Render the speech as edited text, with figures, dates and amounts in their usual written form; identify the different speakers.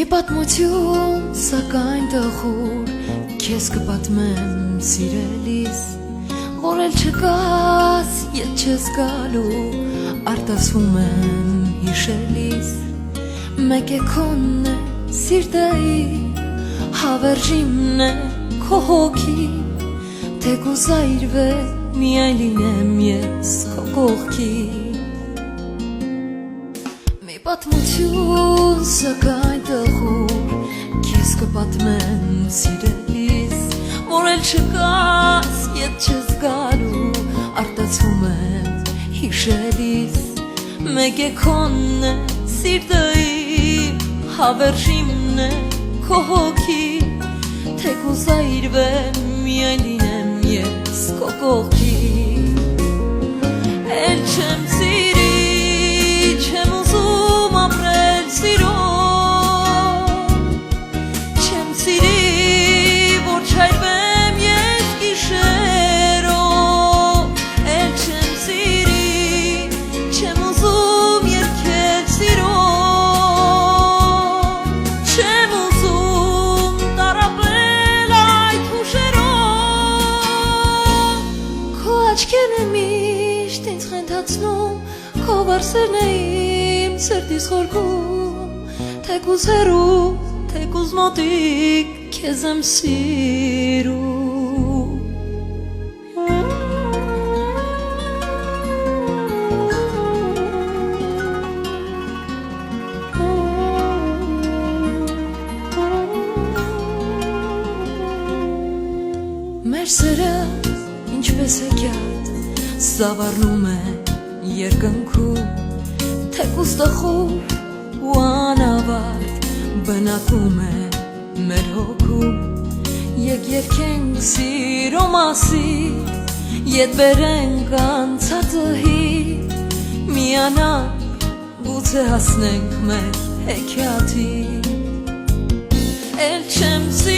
Speaker 1: պատմություն, սակայն տխուր, քեզ կպատմեմ սիրելիս, որ էլ չկաս, ետ չես գալու, արտասվում եմ հիշելիս, մեկ է քոնն է սիրտեի, հավերժիմն է քո հոգի, թեկուզ այրվե միայն լինեմ ես քո կողքի, պատմություն, սակայն տխուր, քեզ կպատմեմ սիրելիս, որ էլ չկաս, ետ չես գալու, արտացվում եմ հիշելիս, մեկ է քոնն է սիրտեի, հավերժիմն է քո հոգի, թեկուզ այրվե միայն լինեմ ես քո կողքի, էլ չեմ սիրի, չեմ ուզում ապրել սիրով, չեմ սիրի, որ չայրվեմ ես գիշերով, էլ չեմ սիրի, չեմ ուզում երգել սիրով, չեմ ուզում տառապել այդ հուշերով, քո աչքերն են միշտ ինձ խենթացնում, քո վարսերն է իմ սրտիս խորքում, թեկուզ հեռու, թեկուզ մոտիկ, քեզ եմ սիրում, մեր սերը ինչպես է կյատ, զավարնում է երկնքում, թեկուզ տխուր ու անավարտ, բնակում է մեր հոգում, եկ երգենք սիրո մասին, ետ բերենք անցածըհի, միանանք, գուցե հասնենք մեր հեքիաթի, էլ չեմ սիրում,